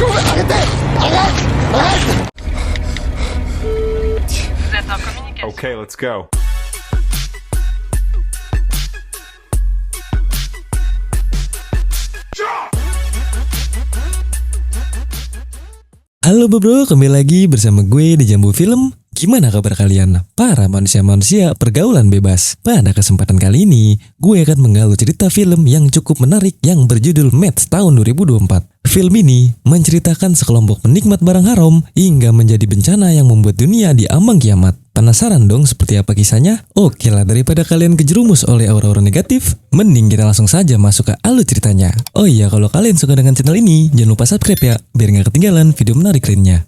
Okay, let's go. Halo bro, kembali lagi bersama gue di Jambu Film. Gimana kabar kalian? Para manusia-manusia pergaulan bebas. Pada kesempatan kali ini, gue akan menggalau cerita film yang cukup menarik yang berjudul Match tahun 2024. Film ini menceritakan sekelompok penikmat barang haram hingga menjadi bencana yang membuat dunia diambang kiamat. Penasaran dong seperti apa kisahnya? Oke lah, daripada kalian kejerumus oleh aura-aura negatif, mending kita langsung saja masuk ke alur ceritanya. Oh iya, kalau kalian suka dengan channel ini, jangan lupa subscribe ya, biar gak ketinggalan video menarik lainnya.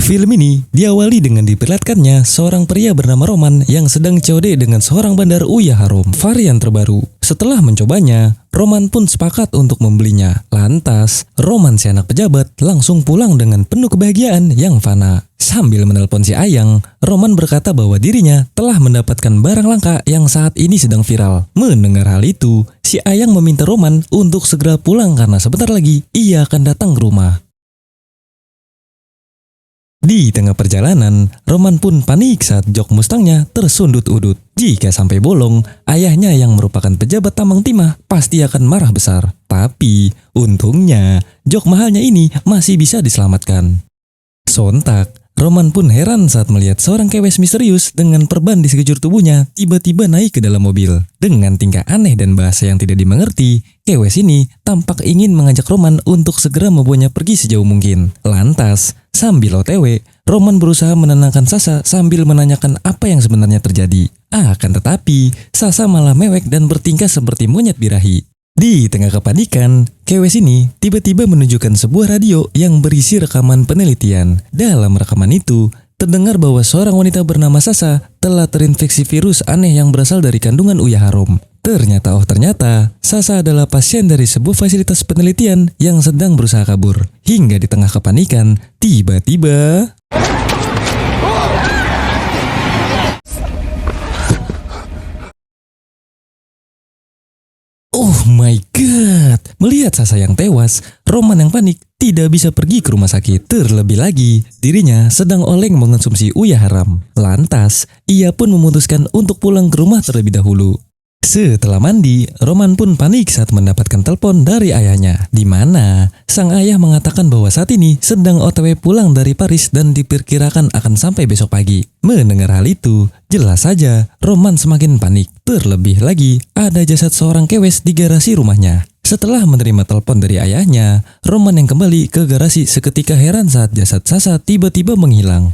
Film ini diawali dengan diperlihatkannya seorang pria bernama Roman yang sedang COD dengan seorang bandar Uya Harum, varian terbaru. Setelah mencobanya, Roman pun sepakat untuk membelinya. Lantas, Roman si anak pejabat langsung pulang dengan penuh kebahagiaan yang fana. Sambil menelpon si Ayang, Roman berkata bahwa dirinya telah mendapatkan barang langka yang saat ini sedang viral. Mendengar hal itu, si Ayang meminta Roman untuk segera pulang karena sebentar lagi ia akan datang ke rumah. Di tengah perjalanan, Roman pun panik saat jok Mustangnya tersundut udut. Jika sampai bolong, ayahnya yang merupakan pejabat tambang timah pasti akan marah besar. Tapi, untungnya, jok mahalnya ini masih bisa diselamatkan. Sontak, Roman pun heran saat melihat seorang kewes misterius dengan perban di sekujur tubuhnya tiba-tiba naik ke dalam mobil. Dengan tingkah aneh dan bahasa yang tidak dimengerti, kewes ini tampak ingin mengajak Roman untuk segera membawanya pergi sejauh mungkin. Lantas, sambil OTW, Roman berusaha menenangkan Sasa sambil menanyakan apa yang sebenarnya terjadi. Akan tetapi, Sasa malah mewek dan bertingkah seperti monyet birahi. Di tengah kepanikan, kewes ini tiba-tiba menunjukkan sebuah radio yang berisi rekaman penelitian. Dalam rekaman itu, terdengar bahwa seorang wanita bernama Sasa telah terinfeksi virus aneh yang berasal dari kandungan Uya Harum. Ternyata Sasa adalah pasien dari sebuah fasilitas penelitian yang sedang berusaha kabur. Hingga di tengah kepanikan, tiba-tiba... Oh my god, melihat Sasa yang tewas, Roman yang panik tidak bisa pergi ke rumah sakit. Terlebih lagi, dirinya sedang oleng mengonsumsi Uya Haram. Lantas, ia pun memutuskan untuk pulang ke rumah terlebih dahulu. Setelah mandi, Roman pun panik saat mendapatkan telepon dari ayahnya, di mana sang ayah mengatakan bahwa saat ini sedang OTW pulang dari Paris dan diperkirakan akan sampai besok pagi. Mendengar hal itu, jelas saja Roman semakin panik. Terlebih lagi, ada jasad seorang kewes di garasi rumahnya. Setelah menerima telepon dari ayahnya, Roman yang kembali ke garasi seketika heran saat jasad Sasa tiba-tiba menghilang.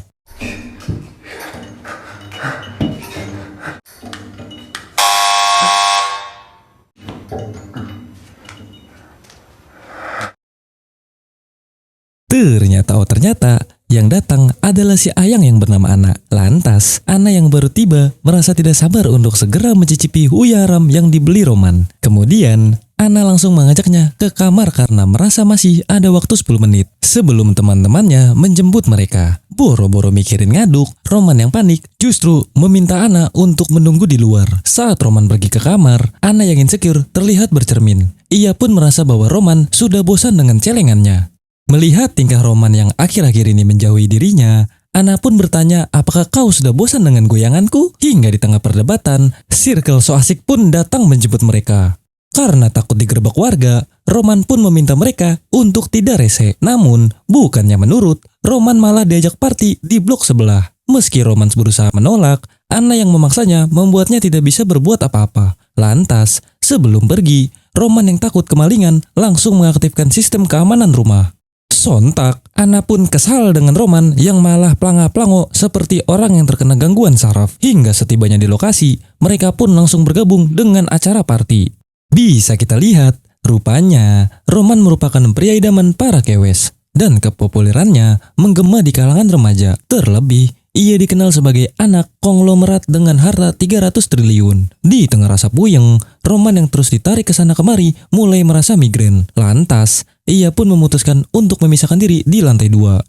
Ternyata yang datang adalah si Ayang yang bernama Ana. Lantas, Ana yang baru tiba merasa tidak sabar untuk segera mencicipi Uya Haram yang dibeli Roman. Kemudian, Ana langsung mengajaknya ke kamar karena merasa masih ada waktu 10 menit sebelum teman-temannya menjemput mereka. Boro-boro mikirin ngaduk, Roman yang panik justru meminta Ana untuk menunggu di luar. Saat Roman pergi ke kamar, Ana yang insecure terlihat bercermin. Ia pun merasa bahwa Roman sudah bosan dengan celengannya. Melihat tingkah Roman yang akhir-akhir ini menjauhi dirinya, Ana pun bertanya, apakah kau sudah bosan dengan goyanganku? Hingga di tengah perdebatan, circle so asik pun datang menjemput mereka. Karena takut digerebek warga, Roman pun meminta mereka untuk tidak rese. Namun, bukannya menurut, Roman malah diajak party di blok sebelah. Meski Roman berusaha menolak, Ana yang memaksanya membuatnya tidak bisa berbuat apa-apa. Lantas, sebelum pergi, Roman yang takut kemalingan langsung mengaktifkan sistem keamanan rumah. Sontak, Ana pun kesal dengan Roman yang malah pelanga-pelango seperti orang yang terkena gangguan saraf. Hingga setibanya di lokasi, mereka pun langsung bergabung dengan acara party. Bisa kita lihat, rupanya Roman merupakan pria idaman para kewes. Dan kepopulerannya menggema di kalangan remaja. Terlebih, ia dikenal sebagai anak konglomerat dengan harta 300 triliun. Di tengah rasa puyeng, Roman yang terus ditarik ke sana kemari mulai merasa migrain. Lantas, ia pun memutuskan untuk memisahkan diri di lantai 2.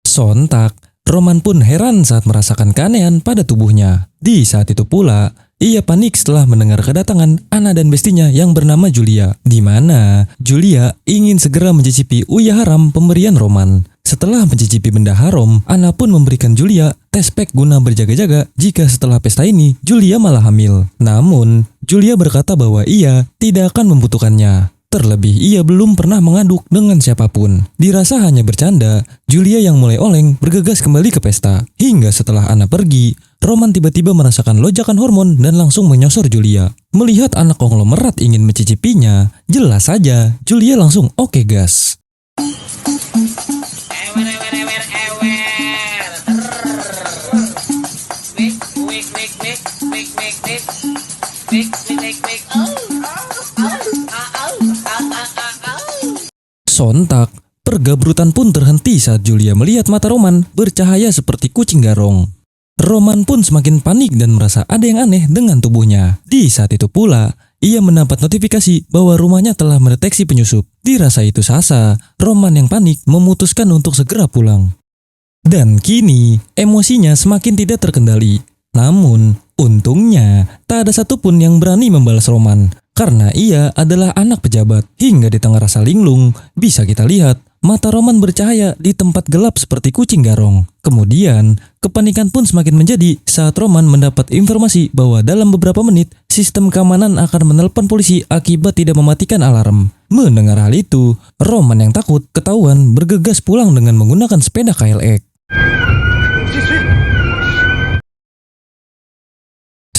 Sontak, Roman pun heran saat merasakan keanehan pada tubuhnya. Di saat itu pula, ia panik setelah mendengar kedatangan Anna dan bestinya yang bernama Julia, di mana Julia ingin segera mencicipi uyah haram pemberian Roman. Setelah mencicipi benda haram, Anna pun memberikan Julia tes pack guna berjaga-jaga jika setelah pesta ini Julia malah hamil. Namun, Julia berkata bahwa ia tidak akan membutuhkannya. Terlebih ia belum pernah mengaduk dengan siapapun. Dirasa hanya bercanda, Julia yang mulai oleng bergegas kembali ke pesta. Hingga setelah Anna pergi, Roman tiba-tiba merasakan lonjakan hormon dan langsung menyosor Julia. Melihat anak konglomerat ingin mencicipinya, jelas saja Julia langsung oke gas. Sontak, pergabrutan pun terhenti saat Julia melihat mata Roman bercahaya seperti kucing garong. Roman pun semakin panik dan merasa ada yang aneh dengan tubuhnya. Di saat itu pula, ia mendapat notifikasi bahwa rumahnya telah mendeteksi penyusup. Dirasa itu sasa, Roman yang panik memutuskan untuk segera pulang. Dan kini, emosinya semakin tidak terkendali. Namun, untungnya tak ada satupun yang berani membalas Roman. Karena ia adalah anak pejabat. Hingga di tengah rasa linglung, bisa kita lihat mata Roman bercahaya di tempat gelap seperti kucing garong. Kemudian, kepanikan pun semakin menjadi saat Roman mendapat informasi bahwa dalam beberapa menit, sistem keamanan akan menelpon polisi akibat tidak mematikan alarm. Mendengar hal itu, Roman yang takut ketahuan bergegas pulang dengan menggunakan sepeda KLX.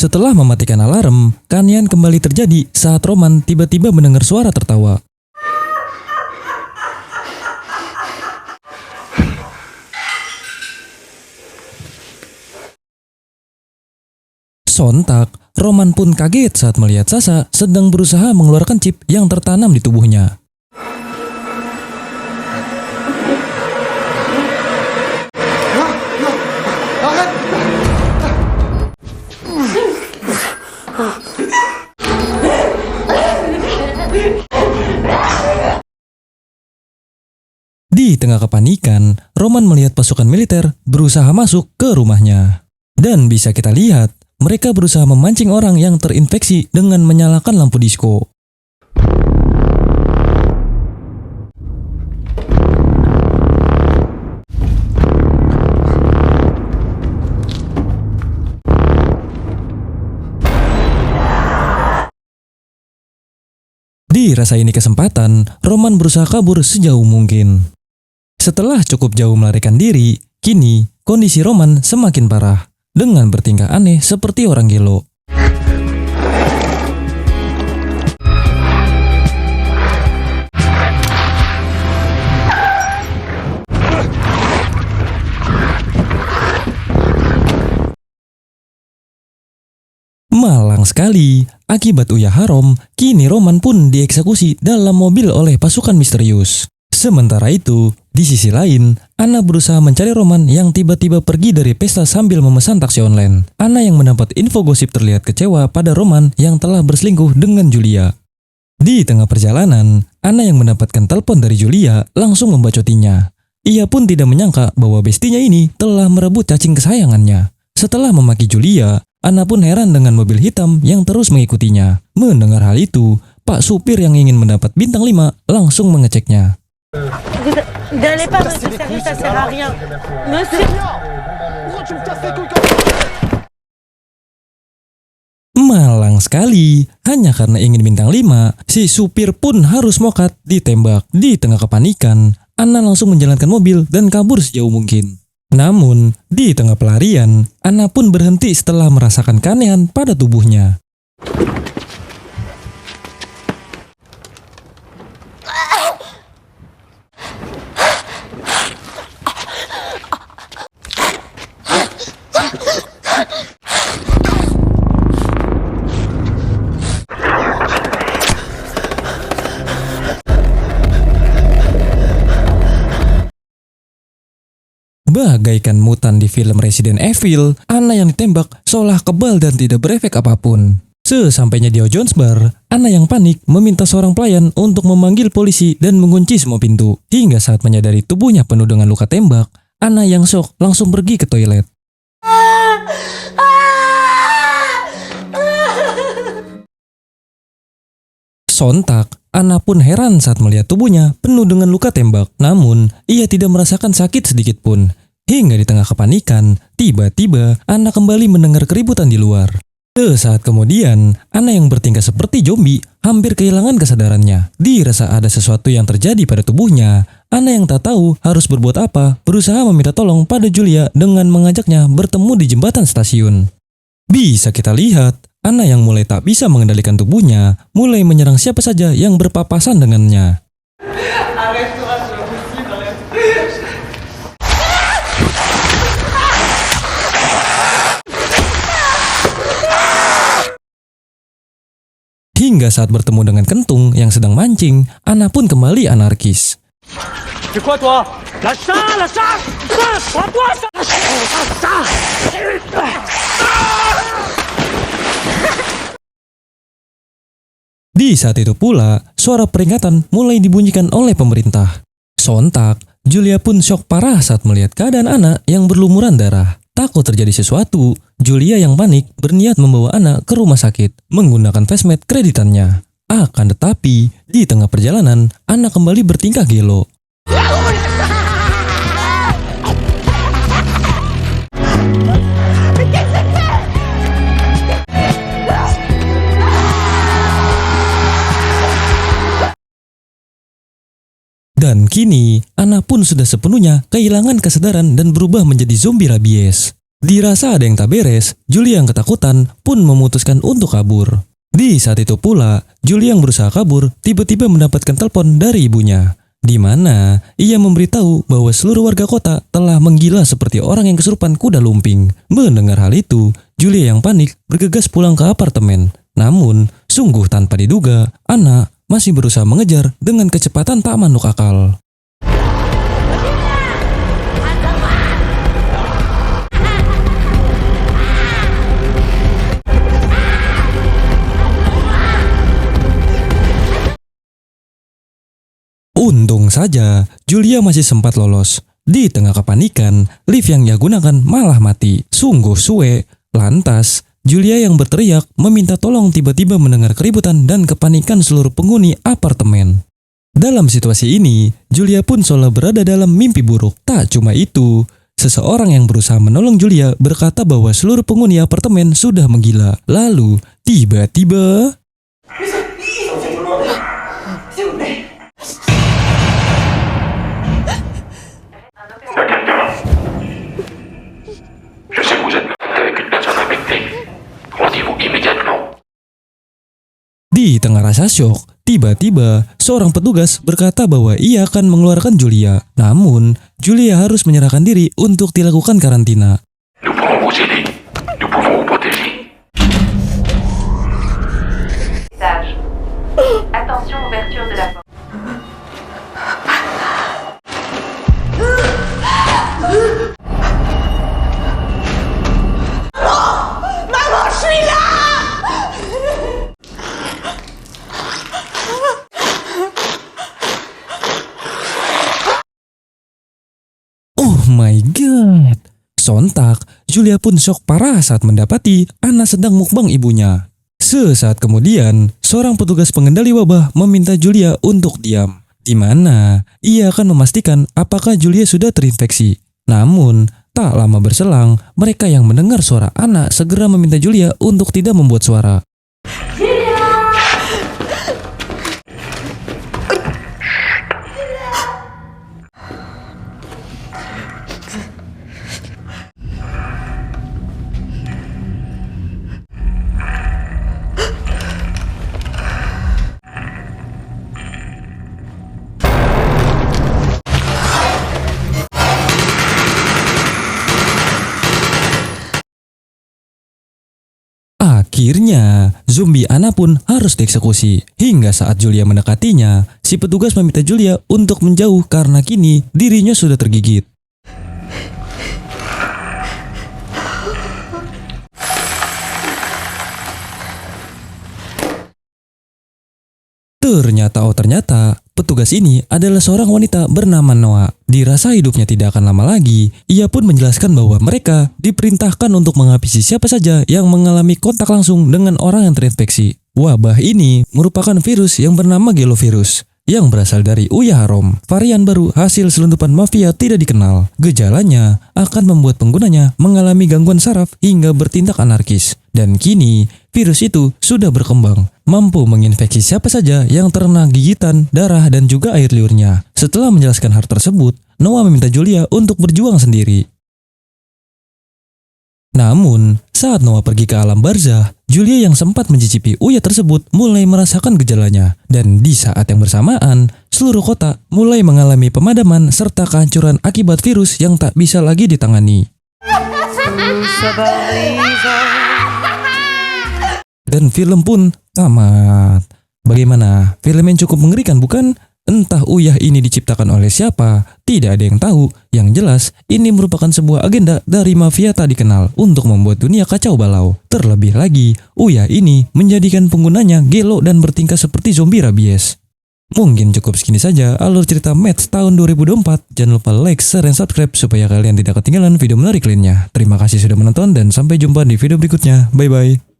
Setelah mematikan alarm, keanehan kembali terjadi saat Roman tiba-tiba mendengar suara tertawa. Sontak, Roman pun kaget saat melihat Sasa sedang berusaha mengeluarkan chip yang tertanam di tubuhnya. Di tengah kepanikan, Roman melihat pasukan militer berusaha masuk ke rumahnya. Dan bisa kita lihat, mereka berusaha memancing orang yang terinfeksi dengan menyalakan lampu disko. Dirasa ini kesempatan, Roman berusaha kabur sejauh mungkin. Setelah cukup jauh melarikan diri, kini kondisi Roman semakin parah dengan bertingkah aneh seperti orang gelo. Malang sekali, akibat uyah haram, kini Roman pun dieksekusi dalam mobil oleh pasukan misterius. Sementara itu, di sisi lain, Anna berusaha mencari Roman yang tiba-tiba pergi dari pesta sambil memesan taksi online. Anna yang mendapat info gosip terlihat kecewa pada Roman yang telah berselingkuh dengan Julia. Di tengah perjalanan, Anna yang mendapatkan telepon dari Julia langsung membacotinya. Ia pun tidak menyangka bahwa bestinya ini telah merebut cacing kesayangannya. Setelah memaki Julia, Anna pun heran dengan mobil hitam yang terus mengikutinya. Mendengar hal itu, Pak supir yang ingin mendapat bintang 5 langsung mengeceknya. N'allez pas dans ce service, ça sert à rien. Monsieur. Malang sekali, hanya karena ingin bintang 5, si supir pun harus mokat ditembak. Di tengah kepanikan, Anna langsung menjalankan mobil dan kabur sejauh mungkin. Namun, di tengah pelarian, Anna pun berhenti setelah merasakan keanehan pada tubuhnya. Bagaikan mutan di film Resident Evil, Anna yang ditembak seolah kebal dan tidak berefek apapun. Sesampainya di Jones Bar, Anna yang panik meminta seorang pelayan untuk memanggil polisi dan mengunci semua pintu. Hingga saat menyadari tubuhnya penuh dengan luka tembak, Ana yang shock langsung pergi ke toilet. Sontak, Ana pun heran saat melihat tubuhnya penuh dengan luka tembak. Namun, ia tidak merasakan sakit sedikit pun. Hingga di tengah kepanikan, tiba-tiba Ana kembali mendengar keributan di luar. Sesaat kemudian, Ana yang bertingkah seperti zombie hampir kehilangan kesadarannya. Dirasa ada sesuatu yang terjadi pada tubuhnya. Ana yang tak tahu harus berbuat apa, berusaha meminta tolong pada Julia dengan mengajaknya bertemu di jembatan stasiun. Bisa kita lihat, Ana yang mulai tak bisa mengendalikan tubuhnya, mulai menyerang siapa saja yang berpapasan dengannya. Hingga saat bertemu dengan Kentung yang sedang mancing, Ana pun kembali anarkis. Di saat itu pula, suara peringatan mulai dibunyikan oleh pemerintah. Sontak, Julia pun syok parah saat melihat keadaan Ana yang berlumuran darah. Takut terjadi sesuatu, Julia yang panik berniat membawa Ana ke rumah sakit menggunakan Fastmed kreditannya. Akan tetapi, di tengah perjalanan, Ana kembali bertingkah gelo. Dan kini, Ana pun sudah sepenuhnya kehilangan kesadaran dan berubah menjadi zombie rabies. Dirasa ada yang tak beres, Julia yang ketakutan pun memutuskan untuk kabur. Di saat itu pula, Julia yang berusaha kabur tiba-tiba mendapatkan telepon dari ibunya, di mana ia memberitahu bahwa seluruh warga kota telah menggila seperti orang yang kesurupan kuda lumping. Mendengar hal itu, Julia yang panik bergegas pulang ke apartemen. Namun, sungguh tanpa diduga, Ana masih berusaha mengejar dengan kecepatan tak manuk akal. Untung saja, Julia masih sempat lolos. Di tengah kepanikan, lift yang ia gunakan malah mati. Sungguh suwe. Lantas, Julia yang berteriak meminta tolong tiba-tiba mendengar keributan dan kepanikan seluruh penghuni apartemen. Dalam situasi ini, Julia pun seolah berada dalam mimpi buruk. Tak cuma itu, seseorang yang berusaha menolong Julia berkata bahwa seluruh penghuni apartemen sudah menggila. Lalu, tiba-tiba... Di tengah rasa syok, tiba-tiba seorang petugas berkata bahwa ia akan mengeluarkan Julia. Namun, Julia harus menyerahkan diri untuk dilakukan karantina. Attention, ouverture de la porte. Oh my god. Sontak, Julia pun syok parah saat mendapati Ana sedang mukbang ibunya. Sesaat kemudian, seorang petugas pengendali wabah meminta Julia untuk diam, di mana ia akan memastikan apakah Julia sudah terinfeksi. Namun, tak lama berselang, mereka yang mendengar suara Ana segera meminta Julia untuk tidak membuat suara. Akhirnya, zombie Ana pun harus dieksekusi. Hingga saat Julia mendekatinya, si petugas meminta Julia untuk menjauh karena kini dirinya sudah tergigit. Ternyata petugas ini adalah seorang wanita bernama Noah. Dirasa hidupnya tidak akan lama lagi, ia pun menjelaskan bahwa mereka diperintahkan untuk menghabisi siapa saja yang mengalami kontak langsung dengan orang yang terinfeksi. Wabah ini merupakan virus yang bernama Gelovirus yang berasal dari Uya Harom. Varian baru hasil selundupan mafia tidak dikenal. Gejalanya akan membuat penggunanya mengalami gangguan saraf hingga bertindak anarkis. Dan kini, virus itu sudah berkembang, mampu menginfeksi siapa saja yang terkena gigitan, darah, dan juga air liurnya. Setelah menjelaskan hal tersebut, Noah meminta Julia untuk berjuang sendiri. Namun, saat Noah pergi ke alam barzah, Julia yang sempat mencicipi Uya tersebut mulai merasakan gejalanya. Dan di saat yang bersamaan, seluruh kota mulai mengalami pemadaman serta kehancuran akibat virus yang tak bisa lagi ditangani. Dan film pun tamat. Bagaimana? Film yang cukup mengerikan bukan? Entah Uyah ini diciptakan oleh siapa, tidak ada yang tahu. Yang jelas, ini merupakan sebuah agenda dari mafia tak dikenal untuk membuat dunia kacau balau. Terlebih lagi, Uyah ini menjadikan penggunanya gelo dan bertingkah seperti zombie rabies. Mungkin cukup segini saja alur cerita Match tahun 2024. Jangan lupa like, share, dan subscribe supaya kalian tidak ketinggalan video menarik lainnya. Terima kasih sudah menonton dan sampai jumpa di video berikutnya. Bye-bye.